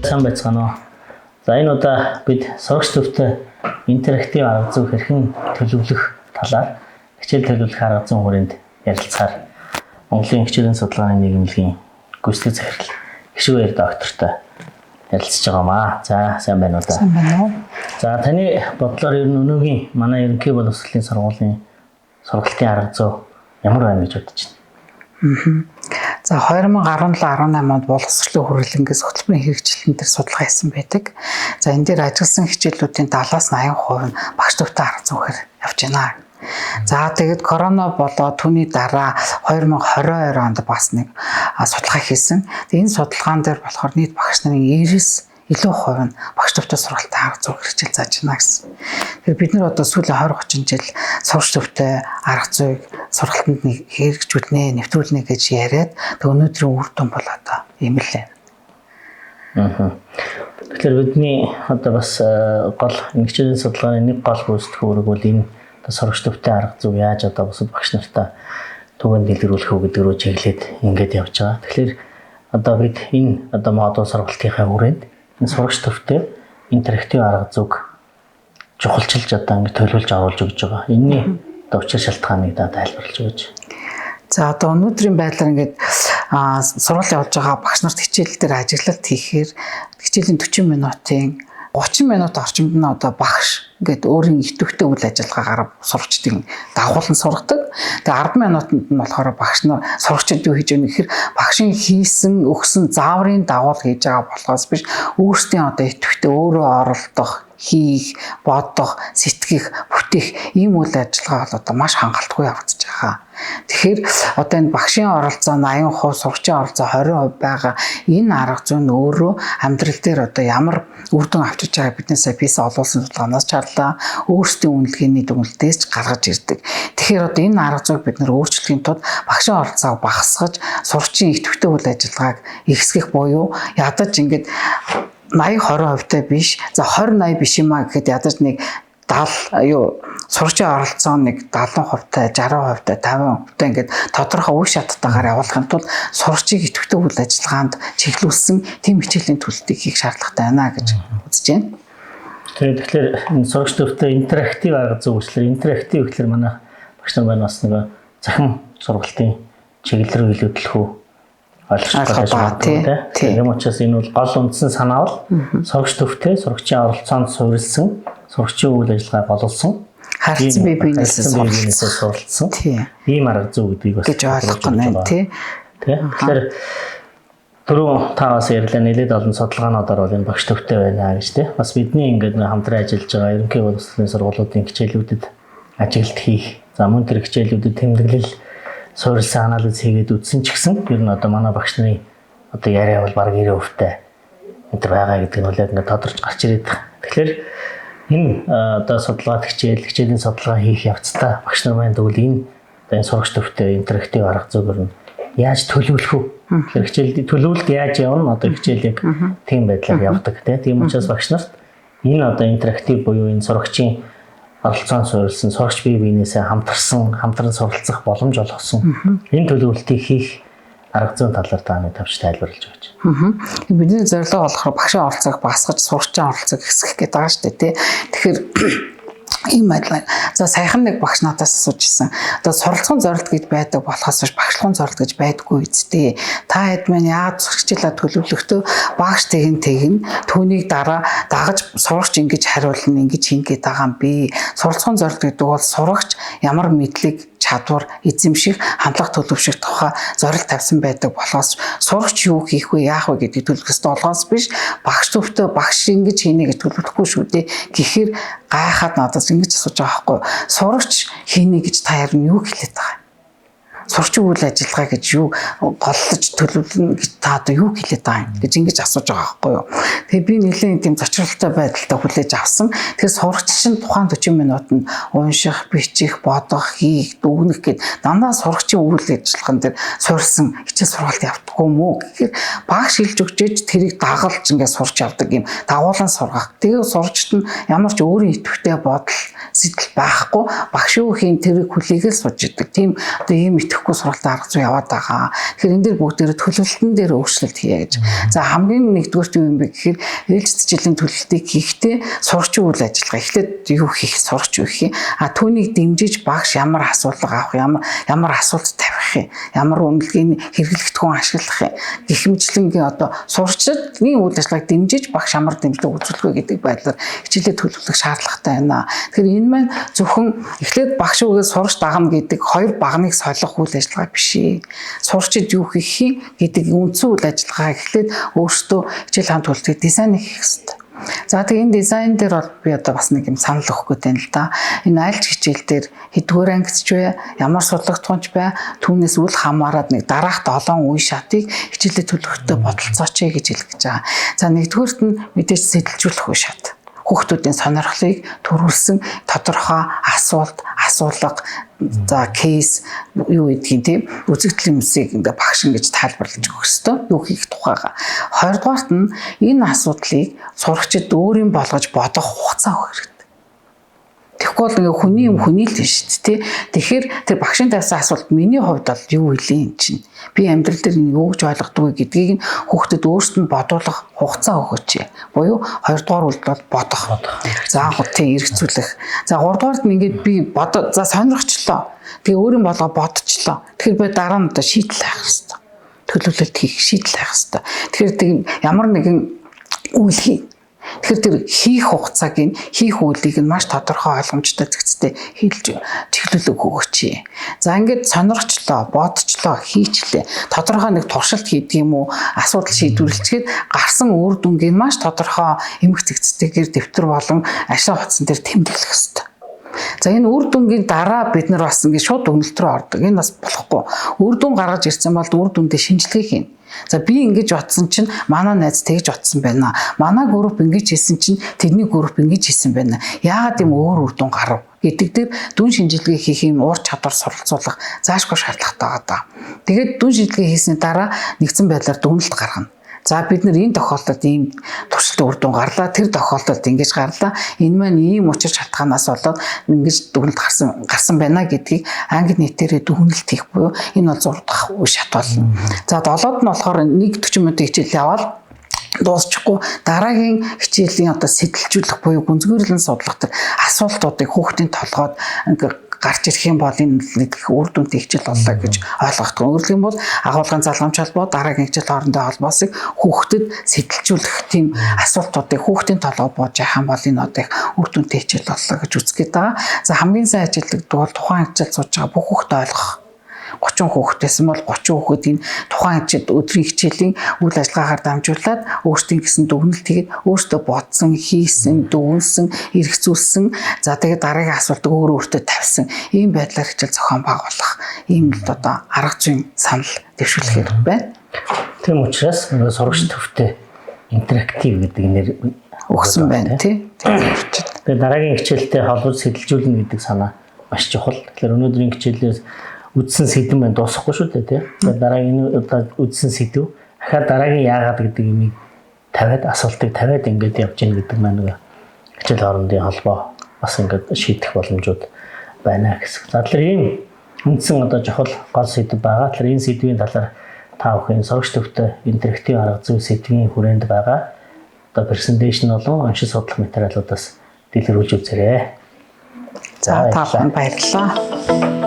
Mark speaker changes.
Speaker 1: Сайн байцгаана уу. За энэ удаа бид сурагч төвтэй интерактив арга зүй хэрхэн төлөвлөх талаар хичээл төлөвлөх арга зүйн хүрээнд ярилцахаар Монголын хичээлийн судалгааны нийгэмлэгийн гүйцэтгэх захирал гишүүн доктортой ярилцж байгаамаа. За сайн байна уу?
Speaker 2: Сайн байна уу.
Speaker 1: За таны бодлоор ер нь өнөөгийн манай ерөнхий боловсролын сургуулийн сургалтын арга зүй ямар байна гэж бодож байна?
Speaker 2: За 2017-18 онд боловсролын хүрээлэнгээс хөтөлбөрийн хэрэгжилтэн дээр судалгаа хийсэн байдаг. За энэ дээр ажилласан хичээллүүдийн 70-80% нь багш төвтэй арга зүйгээр явж байна. За тэгээд корона болоод түүний дараа 2022 онд бас нэг судалгаа хийсэн. Тэгээд энэ судалгаан дээр болохоор нийт багш нарын 90 илүү хувь нь багш төвтэй сургалтын арга зүйг хичээл зааж байна гэсэн. Тэгэхээр бид нар одоо сүүлийн 20-30 жил сурагч төвтэй арга зүйг сургалтанд хэрэгжүүлнэ, нэвтрүүлнэ гэж яриад тэг өнөөдрийн үр дүн бол одоо ийм л байна.
Speaker 1: Тэгэхээр бидний одоо бас гол хичээлийн судалгааны нэг гол гүйцэтгэх үүрэг бол энэ сурагч төвтэй арга зүй яаж одоо бусад багш нартаа түгээн дэлгэрүүлэх үү гэдэг рүү чиглээд ингэж явж байгаа. Тэгэхээр одоо бид энэ одоо модуль сургалтынхаа хүрээнд энэ сурагч төвтэй интерактив арга зүйг чухалчилж одоо ингэ төлөвлөж оруулж өгч байгаа. Энэний одоо учир шалтгааныг тайлбарлаж өгөөч.
Speaker 2: За одоо өнөөдрийн байдлаар ингээд сургууль явуулж байгаа багш нарт хичээл дээр ажиглалт хийхээр хичээлийн 40 минутын 30 минут орчимд нь одоо багш ингээд өөрийн идэвхтэй үйл ажиллагаагаар сурагчдын дагуулan сургадаг. Тэгээ 10 минутанд нь болохоор багш нар сурагчид юу хийж өгнө гэхээр багшийн хийсэн өгсөн зааврын дагуул хийж байгаа болохоос биш өөрсдийн одоо идэвхтэй өөрөө оролдох, хийх, бодох, сэтгэх, бүтээх ийм үйл ажиллагаа бол одоо маш хангалтгүй явагдаж байгаа. Тэгэхээр одоо энэ багшийн оролцоо 80%, сурагчийн оролцоо 20% байгаа энэ арга зүй нь өөрөө амьдрал дээр одоо ямар үр дүн авчиж байгааг биднээс PISA олуулсан судалгаанаас чарлаа. Өөрсдийн үнэлгээний дүгнэлтээс ч гаргаж ирдэг. Тэгэхээр одоо энэ арга зүйг бид нэр өөрчлөхийн тулд багшийн оролцоог багасгаж, сурагчийн идэвхтэй үйл ажиллагааг ихсгэх буюу ядаж ингээд 80-20% та биш. За 20-80 биш юм а гэхэд ядаж нэг 70 сурагчийн оролцоо нэг 70% та 60% та 50% та ингээд тодорхой үе шаттайгаар явуулахын тулд сурагчийг идэвхтэй үйл ажиллагаанд чиглүүлсэн тэм хичээлийн төлөлтийг хийх шаардлагатай байна гэж үзэж байна.
Speaker 1: Тэгэхээр энэ сурагч төвтэй интерактив арга зүй үйлчлэр интерактив гэхэлэр манай багш нар байна бас нэг захин сургалтын чиглэл рүү илүүдлэх үү ойлгох байна тийм. Юм учраас энэ бол гол үндсэн санаа бол сурагч төвтэй сурагчийн оролцоонд суурилсан сурагчийн үйл ажиллагаа боловсон
Speaker 2: харилцан бие биенээсээ
Speaker 1: суралцсан ийм арга зүй гэдгийг бас
Speaker 2: гэж ойлгох байна тийм.
Speaker 1: Тэгэхээр түрүү таас ярьлаа нэлээд олон судалгаануудаар бол энэ багш төвтэй байна гэж тийм. Бас бидний ингээд хамтран ажиллаж байгаа ерөнхий боловсролын сургуулиудын хичээлүүдэд ажиглалт хийх, за мөн тэр хичээлүүдэд тэмдэглэл суурилсан анализ хийгээд үзсэн ч гэсэн ер нь одоо манай багш нарын одоо яриа бол баг 90% та энэ байгаа гэдэг нь бол яг ингээд тодорч гарч ирээд байгаа. Тэгэхээр энэ одоо судалгаад хичээлийн судалгаа хийх явцдаа багш нар маань тэгвэл энэ одоо энэ сурагч төвтэй интерактив арга зүйгээр нь яаж төлөвлөх вэ? Тэгэхээр хичээлд төлөвлөлт яаж явна? Одоо хичээл яг тийм байдлаар явдаг тийм учраас багш нарт энэ одоо интерактив буюу энэ сурагчийн оролцоон суурилсан сурагч бие биенээсээ хамтран суралцах боломж олгосон энэ төлөвлөлтийг хийх арга зүйн талаар та тавьж тайлбарлаж өгөөч.
Speaker 2: Бидний зорилго болохоор багшийн оролцоог багасгаж сурагчийн оролцоог ихсгэх гэдэг байгаа шүү дээ тий. Тэгэхээр ийм байдлаар за саяхан нэг багш надаас асууж ирсэн. Одоо суралцсан зорилт гэж байдаг болохоос биш багшлахын зорилт гэж байдаггүй үсттэй. Та хэд мэн яагаад сурагчлаа төлөвлөхдөө багш тэгнэ түүнийг дараа дагаж сурагч ингэж хариулна ингэж хийгээд байгаа юм би. Суралцсан зорилт гэдэг бол сурагч ямар мэдлэг чадвар эзэмших хандлага төлөвшөх тухай зорилт тавьсан байдаг болохоос сурагч юу хийх вэ яах вэ гэдгийг төлөвлөхөс толгоос биш багш төвтэй багш ингэж хийнэ гэж төлөвлөхгүй шүү дээ гэхээр гайхаад надаас ингэж асууж байгаа байхгүй сурагч хийнэ гэж та ярин юу хэлээд байгаа сурагчийн үйл ажиллагаа гэж юу голлож төлөвлөнө гэж та одоо юу хэлээд байгаа юм гэж ингэж асууж байгаа байхгүй юу. Тэгээ би нэлээд тийм зочролтой байдалтай хүлээж авсан. Тэгэхээр сурагч чинь тухайн 40 минутанд унших, бичих, бодох, хийх, дүгнэх гэд дандаа сурагчийн үйл ажиллагаан дээр суурилсан хичээл сургалт явдаггүй мүү гэхээр багш хэлж өгчээж тэрийг дагалж ингээд сурч явдаг юм дагуулan сургах. Тэгээ сурагчд нь ямар ч өөрийн идэвхтэй бодол сэтэл байхгүй багш юу хийн тэрийг хүлээгээл сууж идэг. Тийм одоо ийм идэхгүй сургалтын арга зүй яваад байгаа. Тэгэхээр энэ дээр бүгдээрээ төлөвлөлтөн дээр өөрчлөлт хийе гэж. За хамгийн нэгдүгээр юу юм бэ гэхээр ээлжид жилийн төлөвлөлтийг хийхдээ сурагчийн үйл ажиллагаа эхлээд юу хийх сурагч юу хийх. Түүнийг дэмжиж багш ямар асуулга авах, ямар асуулт тавих юм, ямар үнэлгээний хэрэглэгдэх хүн ашиглах юм. Гэх мэтлэнгийн одоо сурагчдын үйл ажиллагааг дэмжиж багш ямар дэмжлэг үзүүлэх вэ гэдэг байдлаар хичээлээ төлөвлөх шаардлагатай байна. Тэгэхээр энэ маань зөвхөн эхлээд багш үгээс сурагч дагна гэдэг хоёр багныг солих үйл ажиллагаа биш ээ. Сурагчид юу хийх гэдэг үндсэн үйл ажиллагаа эхлээд өөрсдөө хичээл хаан төлөвлөлтийг дизайн хийх хэрэгтэй. За тэгээ энэ дизайн дээр бол би одоо бас нэг юм санал өгөх гээд байна л да. Энэ айлч хичээл дээр хэдгээр ангич вэ? Ямар судлагдхуйч бай? Түүнээс үл хамааран нэг дараах 7 үе шатыг хичээлээ төлөвлөлтөд бодолцооч гэж хэлэх гэж байгаа. За нэгдүгээрт нь мэдээж сэтэлжүүлэх үе шат. Хүүхдүүдийн сонирхлыг төрүүлсэн тодорхой асуулга за кейс юу гэдгийг тийм үзэгдэл юмсыг ингээ багш ингэж тайлбарлаж өгөх ёстой. Юу хийх тухайга. Хоёрдугаарт нь энэ асуудлыг сурагчид өөрийн болгож бодох хугацаа өгөх хэрэгтэй. Тэгэхгүй бол ингээ хүний юм хүний л тийм шүү дээ. Тэгэхээр тэр багшийн тавьсан асуулт миний хувьд бол юу вэ юм чинь. Би амьдрал дээр юу гэж ойлгодог вэ гэдгийг нь хүүхдэд өөрсдөд нь бодуулах хугацаа өгөөч. Буюу хоёрдугаар үлд бол бодох. За тийм эргцүүлэх. За гуравдугаарт нь ингээд би за сонирхчлоо. Тэгээ өөрийн болгоо бодчихлоо. Тэгэхээр би дараа нь одоо шийдэл хайх хэрэгтэй. Төлөвлөлт хийх шийдэл хайх хэрэгтэй. Тэгэхээр ямар нэгэн үйл хий. Тэгэхээр тэр хийх хугацааг нь хийх үйлийг нь маш тодорхой ойлгомжтой зэгцтэй хэлж чиглүүлэг өгөөч. За ингээд сонирхчлоо, бодчлоо, хийчлээ. Тодорхой нэг туршилт хийдэг юм уу, асуудал шийдвэрлэчихэд гарсан үр дүнгийн маш тодорхой эмх зэгцтэйгээр дэвтэр болон ашиг утсан дээр тэмдэглэх хэрэгтэй. За энэ үр дүнгийн дараа бид нар бас ингээд шууд өгнөлт рүү ордог. Энэ бас болохгүй. Үр дүн гаргаж ирсэн бол үр дүндээ шинжилгээ хийнэ. За би ингэж бодсон чинь манай найз тэгж бодсон байна. Манай групп ингэж хийсэн чинь тэрний групп ингэж хийсэн байна. Яагаад юм өөр үр дүн гарав гэдэг дээр дүн шинжилгээ хийх юм уур чадвар суралцуулах заашгүй шаардлагатай байгаа даа. Тэгээд дүн шинжилгээ хийсний дараа нэгдсэн байдлаар дүгнэлт гаргана. За бид нар энэ тохиолдолд ийм туршилтын үр дүн гарлаа, тэр тохиолдолд ингэж гарлаа. Энэ маань ийм учир шалтгаанаас болоод ингэж дүгнэлт гарсан байна гэдгийг англи нийтээрээ дүгнэлт хийх буюу энэ бол 6 дахь үе шат болно. За 7-д нь болохоор 1:40 минутын хичээл яваад дуусчихгүй дараагийн хичээлийн одоо сэтэлжүүлэх буюу гүнзгийрлэн судлах тэр асуултуудыг хүүхдийн толгойд ингээ гарч ирэх юм бол энэ нэг үр дүнтэй хичээл боллоо гэж ойлгохгүй. Өөрөлдөх юм бол агуулгын залгамж холбоо дараагийн хичээл хоорондоо холбоосыг хүүхдэд сэтэлжүүлэх тийм асуултуудыг хүүхдийн толгойд бууж яах юм бол энэ одоо их үр дүнтэй хичээл боллоо гэж үзгээд байгаа. За хамгийн сайн ажилтдаг бол тухайн хичээл сууж байгаа бүх хүүхдэд ойлгох. 30 хүүхдээсэн бол 30 хүүхэд энэ тухайн хичээл өдрийн хичээлийн үйл ажиллагаагаар дамжуулаад өөрсдийн гэсэн дүгнэлт тэгээд өөртөө бодсон, хийсэн, дүгнсэн, эргцүүлсэн. За тэгээд дараагийн асуултыг өөртөө тавьсан. Ийм байдлаар хичээл зохион байгуулах. Ийм л одоо арга зүйн санал дэвшүүлэх хэрэг байна.
Speaker 1: Тийм учраас сурагч төвтэй интерактив гэдэг нэр
Speaker 2: өгсөн байна тий.
Speaker 1: Тэгээд дараагийн хичээлтэй холбож сэтэлжүүлнэ гэдэг санаа маш чухал. Тэгэхээр өнөөдрийн хичээлээс үдсэн сэдв маань дуусахгүй шүү дээ тий. Тэгээд дараагийн удаа үдсэн сэдв дахиад дараагийн яагаад гэдэг юмыг тавиад асуултыг тавиад ингээд явж гин гэдэг маань нэг хичээл хоорондын холбоо бас ингээд шийдэх боломжууд байна гэсэн. За тэгэхээр ийм үндсэн одоо чухал гол сэдв байгаа. Тэгэхээр энэ сэдвийн талаар та бүхэн сурагч төвтэй интерактив арга зүй сэдвийн хүрээнд байгаа. Одоо презентацийн болон оншин судлах материалуудаас дэлгэрүүлж үзээрэй.
Speaker 2: За та бүхэнд баярлалаа.